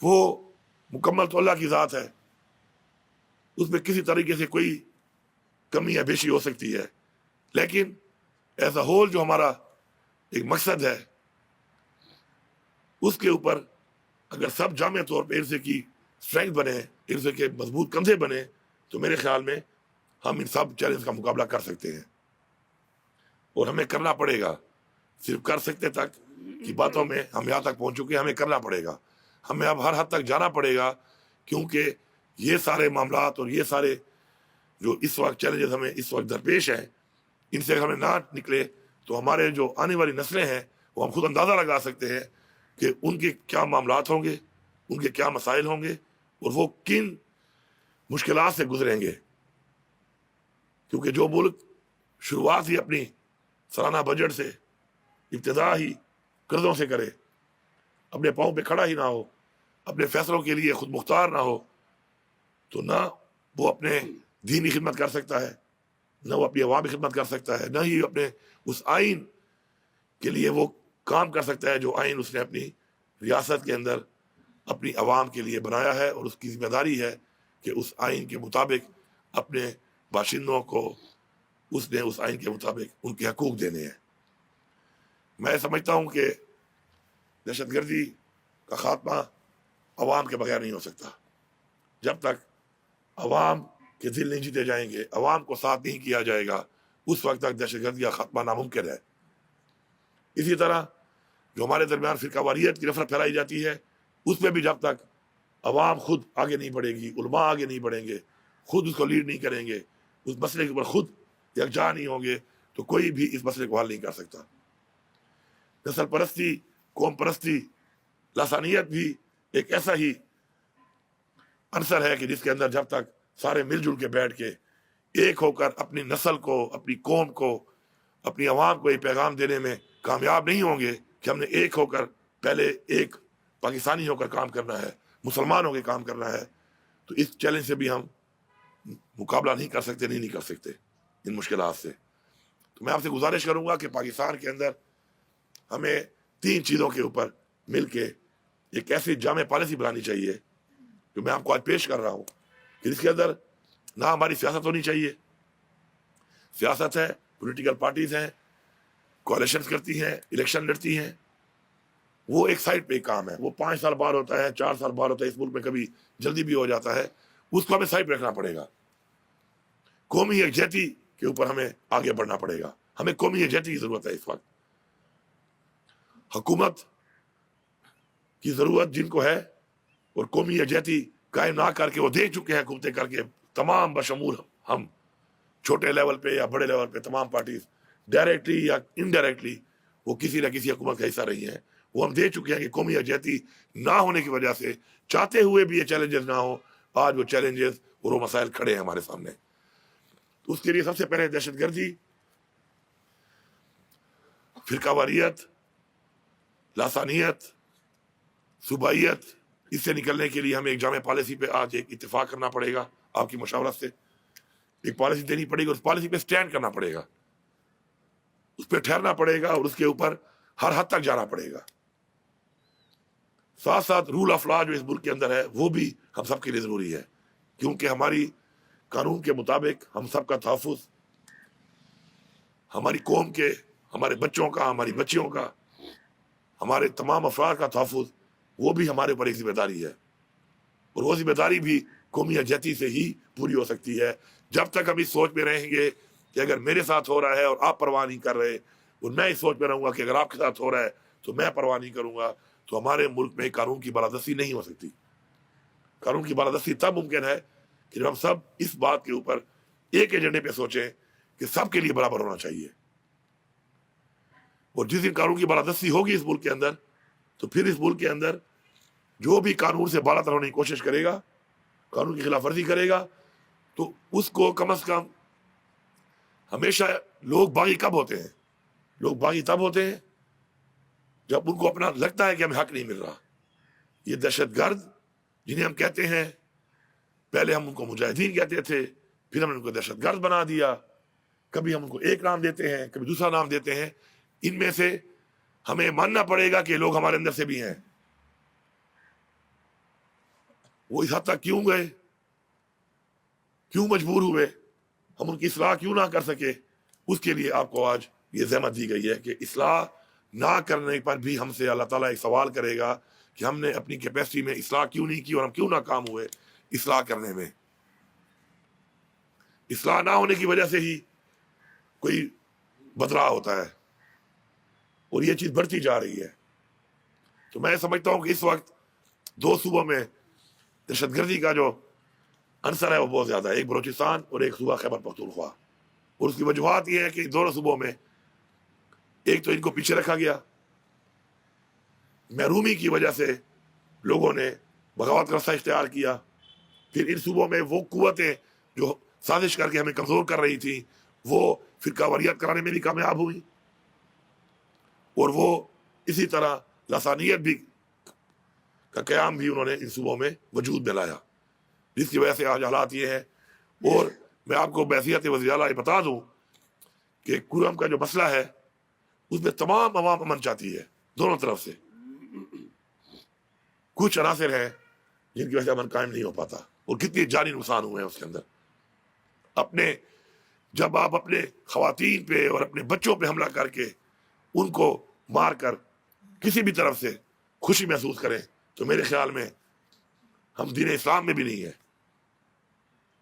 وہ مکمل تو اللہ کی ذات ہے، اس میں کسی طریقے سے کوئی کمی یا بیشی ہو سکتی ہے، لیکن ایز اے ہول جو ہمارا ایک مقصد ہے اس کے اوپر اگر سب جامع طور پہ ارزے کی اسٹرینگتھ بنے، ارزے کے مضبوط کندھے بنے، تو میرے خیال میں ہم ان سب چیلنج کا مقابلہ کر سکتے ہیں، اور ہمیں کرنا پڑے گا۔ صرف کر سکتے تک کی باتوں میں ہم یہاں تک پہنچ چکے ہیں، ہمیں کرنا پڑے گا، ہمیں اب ہر حد تک جانا پڑے گا، کیونکہ یہ سارے معاملات اور یہ سارے جو اس وقت چیلنجز ہمیں اس وقت درپیش ہیں، ان سے ہمیں نہ نکلے تو ہمارے جو آنے والی نسلیں ہیں وہ ہم خود اندازہ لگا سکتے ہیں کہ ان کے کیا معاملات ہوں گے، ان کے کیا مسائل ہوں گے، اور وہ کن مشکلات سے گزریں گے۔ کیونکہ جو ملک شروعات ہی اپنی سالانہ بجٹ سے، ابتدا ہی قرضوں سے کرے، اپنے پاؤں پہ کھڑا ہی نہ ہو، اپنے فیصلوں کے لیے خود مختار نہ ہو، تو نہ وہ اپنے دینی خدمت کر سکتا ہے، نہ وہ اپنی عوامی خدمت کر سکتا ہے، نہ ہی اپنے اس آئین کے لیے وہ کام کر سکتا ہے جو آئین اس نے اپنی ریاست کے اندر اپنی عوام کے لیے بنایا ہے، اور اس کی ذمہ داری ہے کہ اس آئین کے مطابق اپنے باشندوں کو اس نے اس آئین کے مطابق ان کے حقوق دینے ہیں۔ میں سمجھتا ہوں کہ دہشت گردی کا خاتمہ عوام کے بغیر نہیں ہو سکتا۔ جب تک عوام کے دل نہیں جیتے جائیں گے، عوام کو ساتھ نہیں کیا جائے گا، اس وقت تک دہشت گردی کا خاتمہ ناممکن ہے۔ اسی طرح جو ہمارے درمیان فرقہ واریت کی نفرت پھیلائی جاتی ہے، اس میں بھی جب تک عوام خود آگے نہیں بڑھے گی، علماء آگے نہیں بڑھیں گے، خود اس کو لیڈ نہیں کریں گے، اس مسئلے کے اوپر خود یکجا نہیں ہوں گے، تو کوئی بھی اس مسئلے کو حل نہیں کر سکتا۔ نسل پرستی، قوم پرستی، لسانیت بھی ایک ایسا ہی عنصر ہے کہ جس کے اندر جب تک سارے مل جل کے بیٹھ کے ایک ہو کر اپنی نسل کو، اپنی قوم کو، اپنی عوام کو یہ پیغام دینے میں کامیاب نہیں ہوں گے کہ ہم نے ایک ہو کر پہلے ایک پاکستانی ہو کر کام کرنا ہے، مسلمان ہو کے کام کرنا ہے، تو اس چیلنج سے بھی ہم مقابلہ نہیں کر سکتے، نہیں کر سکتے ان مشکلات سے۔ تو میں آپ سے گزارش کروں گا کہ پاکستان کے اندر ہمیں 3 چیزوں کے اوپر مل کے ایک ایسی جامع پالیسی بنانی چاہیے جو میں آپ کو آج پیش کر رہا ہوں، کہ جس کے اندر نہ ہماری سیاست ہونی چاہیے، سیاست ہے، پولیٹیکل پارٹیز ہیں، کوalitions کرتی ہیں، الیکشن لڑتی ہیں، وہ ایک سائڈ پہ کام ہے، وہ 5 سال بعد ہوتا ہے، 4 سال بعد ہوتا ہے، اس ملک میں کبھی جلدی بھی ہو جاتا ہے، اس کو ہمیں سائڈ پہ رکھنا پڑے گا۔ قومی یکجہتی کے اوپر ہمیں آگے بڑھنا پڑے گا، ہمیں قومی یکجہتی کی ضرورت ہے۔ اس وقت حکومت کی ضرورت جن کو ہے، اور قومی یکجہتی قائم نہ کر کے وہ دیکھ چکے ہیں حکومتیں کر کے، تمام بشمول ہم چھوٹے لیول پہ یا بڑے لیول پہ تمام پارٹیز ڈائریکٹلی یا انڈائریکٹلی وہ کسی نہ کسی حکومت کا حصہ رہی ہیں، وہ ہم دیکھ چکے ہیں کہ قومی یکجہتی نہ ہونے کی وجہ سے چاہتے ہوئے بھی یہ چیلنجز نہ ہو، آج وہ چیلنجز اور وہ مسائل کھڑے ہیں ہمارے سامنے۔ تو اس کے لیے سب سے پہلے دہشت گردی، فرقہ واریت، لاسانیت، صوبائیت، اس سے نکلنے کے لیے ہمیں ایک جامع پالیسی پہ آج ایک اتفاق کرنا پڑے گا، آپ کی مشاورت سے ایک پالیسی دینی پڑے گی، اس پالیسی پہ سٹینڈ کرنا پڑے گا، اس پہ ٹھہرنا پڑے گا، اور اس کے اوپر ہر حد تک جانا پڑے گا۔ ساتھ ساتھ رول آف لا جو اس ملک کے اندر ہے وہ بھی ہم سب کے لیے ضروری ہے، کیونکہ ہماری قانون کے مطابق ہم سب کا تحفظ، ہماری قوم کے، ہمارے بچوں کا، ہماری بچیوں کا، ہمارے تمام افراد کا تحفظ، وہ بھی ہمارے اوپر ایک ذمہ داری ہے، اور وہ ذمہ داری بھی قومی یکجہتی سے ہی پوری ہو سکتی ہے۔ جب تک ہم اس سوچ میں رہیں گے کہ اگر میرے ساتھ ہو رہا ہے اور آپ پرواہ نہیں کر رہے، اور میں اس سوچ میں رہوں گا کہ اگر آپ کے ساتھ ہو رہا ہے تو میں پرواہ نہیں کروں گا، تو ہمارے ملک میں قانون کی بالادستی نہیں ہو سکتی۔ قانون کی بالادستی تب ممکن ہے کہ جب ہم سب اس بات کے اوپر ایک ایجنڈے پہ سوچیں کہ سب کے لیے برابر ہونا چاہیے، اور جس دن قانون کی بالادستی ہوگی اس ملک کے اندر، تو پھر اس ملک کے اندر جو بھی قانون سے بالا تر ہونے کی کوشش کرے گا، قانون کی خلاف ورزی کرے گا، تو اس کو کم از کم، ہمیشہ لوگ باغی کب ہوتے ہیں؟ لوگ باغی تب ہوتے ہیں جب ان کو اپنا لگتا ہے کہ ہمیں حق نہیں مل رہا۔ یہ دہشت گرد جنہیں ہم کہتے ہیں، پہلے ہم ان کو مجاہدین کہتے تھے، پھر ہم نے ان کو دہشت گرد بنا دیا، کبھی ہم ان کو ایک نام دیتے ہیں، کبھی دوسرا نام دیتے ہیں، ان میں سے ہمیں ماننا پڑے گا کہ لوگ ہمارے اندر سے بھی ہیں، وہ اس حد تک کیوں گئے, کیوں مجبور ہوئے, ہم ان کی اصلاح کیوں نہ کر سکے. اس کے لیے آپ کو آج یہ زحمت دی گئی ہے کہ اصلاح نہ کرنے پر بھی ہم سے اللہ تعالیٰ ایک سوال کرے گا کہ ہم نے اپنی کیپیسٹی میں اصلاح کیوں نہیں کی اور ہم کیوں ناکام ہوئے اصلاح کرنے میں. اصلاح نہ ہونے کی وجہ سے ہی کوئی بدلاؤ ہوتا ہے, اور یہ چیز بڑھتی جا رہی ہے. تو میں سمجھتا ہوں کہ اس وقت دو صوبوں میں دہشت گردی کا جو عنصر ہے وہ بہت زیادہ ہے, ایک بلوچستان اور ایک صوبہ خیبر پختونخوا. اور اس کی وجوہات یہ ہے کہ دونوں صوبوں میں ایک تو ان کو پیچھے رکھا گیا, محرومی کی وجہ سے لوگوں نے بغاوت کا راستہ اختیار کیا. پھر ان صوبوں میں وہ قوتیں جو سازش کر کے ہمیں کمزور کر رہی تھی وہ فرقہ واریت کرانے میں بھی کامیاب ہوئی, اور وہ اسی طرح لسانیت بھی کا قیام بھی انہوں نے ان صوبوں میں وجود میں لایا, جس کی وجہ سے آج حالات یہ ہے. اور میں آپ کو بحیثیت وزیر اعلیٰ یہ بتا دوں کہ کرم کا جو مسئلہ ہے اس میں تمام عوام امن چاہتی ہے دونوں طرف سے. کچھ عناصر ہیں جن کی وجہ سے امن قائم نہیں ہو پاتا, اور کتنے جانی نقصان ہوئے ہیں اس کے اندر. جب آپ اپنے خواتین پہ اور اپنے بچوں پہ حملہ کر کے ان کو مار کر کسی بھی طرف سے خوشی محسوس کریں تو میرے خیال میں ہم دین اسلام میں بھی نہیں ہے.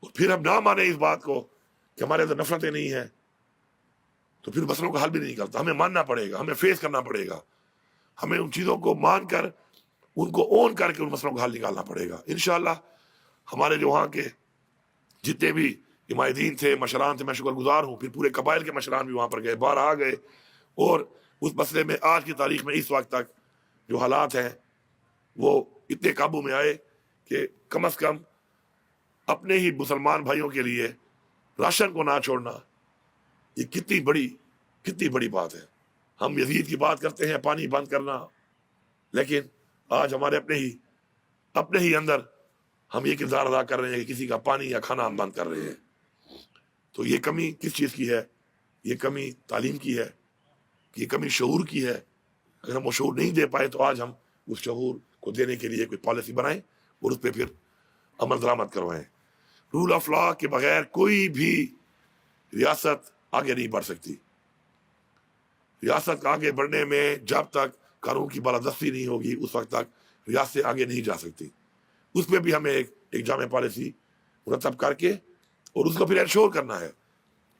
اور پھر ہم نہ مانیں اس بات کو کہ ہمارے اندر نفرتیں نہیں ہیں تو پھر مسئلوں کا حل بھی نہیں کرتا. ہمیں ماننا پڑے گا, ہمیں فیس کرنا پڑے گا, ہمیں ان چیزوں کو مان کر ان کو اون کر کے ان مسئلوں کا حل نکالنا پڑے گا. انشاءاللہ ہمارے جو وہاں کے جتنے بھی حمایتین تھے, مشران تھے, میں شکر گزار ہوں. پھر پورے قبائل کے مشران بھی وہاں پر گئے, باہر آ گئے, اور اس مسئلے میں آج کی تاریخ میں اس وقت تک جو حالات ہیں وہ اتنے قابو میں آئے کہ کم از کم اپنے ہی مسلمان بھائیوں کے لیے راشن کو نہ چھوڑنا یہ کتنی بڑی بات ہے. ہم یزید کی بات کرتے ہیں پانی بند کرنا, لیکن آج ہمارے اپنے ہی اندر ہم یہ کردار ادا کر رہے ہیں کہ کسی کا پانی یا کھانا ہم بند کر رہے ہیں. تو یہ کمی کس چیز کی ہے؟ یہ کمی تعلیم کی ہے, یہ کمی شعور کی ہے. اگر ہم وہ شعور نہیں دے پائے تو آج ہم اس شعور کو دینے کے لیے کوئی پالیسی بنائیں اور اس پہ پھر عمل درآمد کروائیں. رول آف لا کے بغیر کوئی بھی ریاست آگے نہیں بڑھ سکتی. ریاست آگے بڑھنے میں جب تک قانون کی بالادستی نہیں ہوگی اس وقت تک ریاستیں آگے نہیں جا سکتی. اس پہ بھی ہمیں ایک جامع پالیسی مرتب کر کے اور اس کو پھر انشور کرنا ہے.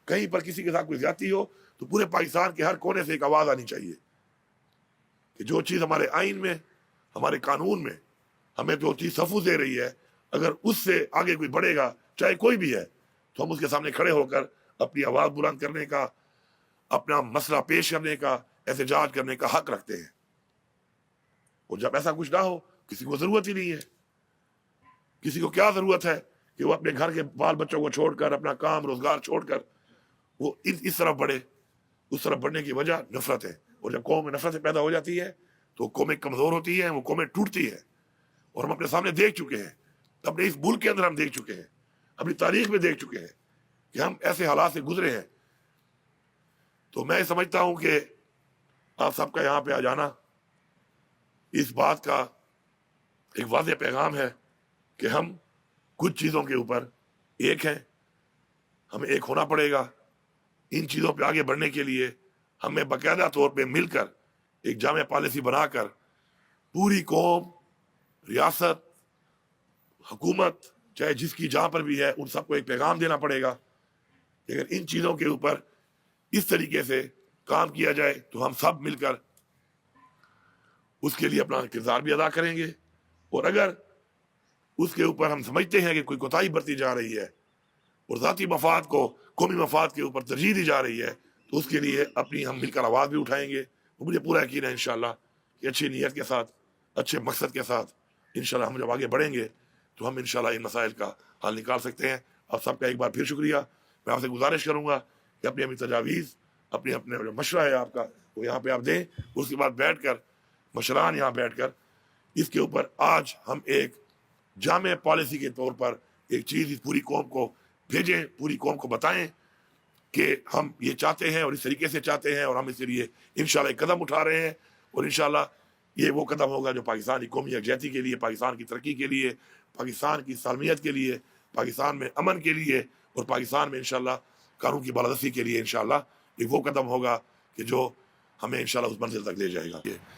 کہیں پر کسی کے ساتھ کوئی زیادتی ہو تو پورے پاکستان کے ہر کونے سے ایک آواز آنی چاہیے کہ جو چیز ہمارے آئین میں, ہمارے قانون میں ہمیں جو چیز تحفظ دے رہی ہے, اگر اس سے آگے کوئی بڑھے گا چاہے کوئی بھی ہے تو ہم اس کے سامنے کھڑے ہو کر اپنی آواز بلند کرنے کا, اپنا مسئلہ پیش کرنے کا, احتجاج کرنے کا حق رکھتے ہیں. اور جب ایسا کچھ نہ ہو کسی کو ضرورت ہی نہیں ہے. کسی کو کیا ضرورت ہے کہ وہ اپنے گھر کے بال بچوں کو چھوڑ کر, اپنا کام روزگار چھوڑ کر وہ اس طرف بڑھے. اس طرف بڑھنے کی وجہ نفرت ہے, اور جب قوم میں نفرت پیدا ہو جاتی ہے تو قومیں کمزور ہوتی ہیں, وہ قومیں ٹوٹتی ہیں. اور ہم اپنے سامنے دیکھ چکے ہیں, اپنے اس ملک کے اندر ہم دیکھ چکے ہیں, اپنی تاریخ میں دیکھ چکے ہیں کہ ہم ایسے حالات سے گزرے ہیں. تو میں سمجھتا ہوں کہ آپ سب کا یہاں پہ آ جانا اس بات کا ایک واضح پیغام ہے کہ ہم کچھ چیزوں کے اوپر ایک ہیں, ہمیں ایک ہونا پڑے گا. ان چیزوں پہ آگے بڑھنے کے لیے ہمیں باقاعدہ طور پہ مل کر ایک جامع پالیسی بنا کر پوری قوم, ریاست, حکومت چاہے جس کی جہاں پر بھی ہے ان سب کو ایک پیغام دینا پڑے گا کہ اگر ان چیزوں کے اوپر اس طریقے سے کام کیا جائے تو ہم سب مل کر اس کے لیے اپنا کردار بھی ادا کریں گے. اور اگر اس کے اوپر ہم سمجھتے ہیں کہ کوئی کوتاہی برتی جا رہی ہے اور ذاتی مفاد کو قومی مفاد کے اوپر ترجیح دی جا رہی ہے تو اس کے لیے اپنی ہم مل کر آواز بھی اٹھائیں گے. مجھے پورا یقین ہے انشاءاللہ کہ اچھی نیت کے ساتھ, اچھے مقصد کے ساتھ انشاءاللہ ہم جب آگے بڑھیں گے تو ہم انشاءاللہ ان مسائل کا حل نکال سکتے ہیں. آپ سب کا ایک بار پھر شکریہ. میں آپ سے گزارش کروں گا کہ اپنی تجاویز, اپنے جو مشورہ ہے آپ کا وہ یہاں پہ آپ دیں. اس کے بعد بیٹھ کر مشران یہاں بیٹھ کر اس کے اوپر آج ہم ایک جامع پالیسی کے طور پر ایک چیز اس پوری قوم کو بھیجیں, پوری قوم کو بتائیں کہ ہم یہ چاہتے ہیں اور اس طریقے سے چاہتے ہیں, اور ہم اس کے لیے انشاءاللہ ایک قدم اٹھا رہے ہیں. اور انشاءاللہ یہ وہ قدم ہوگا جو پاکستان کی قومی یکجہتی کے لیے، پاکستان کی ترقی کے لیے، پاکستان کی سالمیت کے لیے، پاکستان میں امن کے لیے، اور پاکستان میں انشاءاللہ قانون کی بالادستی کے لیے انشاءاللہ یہ وہ قدم ہوگا کہ جو ہمیں انشاءاللہ اس منزل تک لے جائے گا.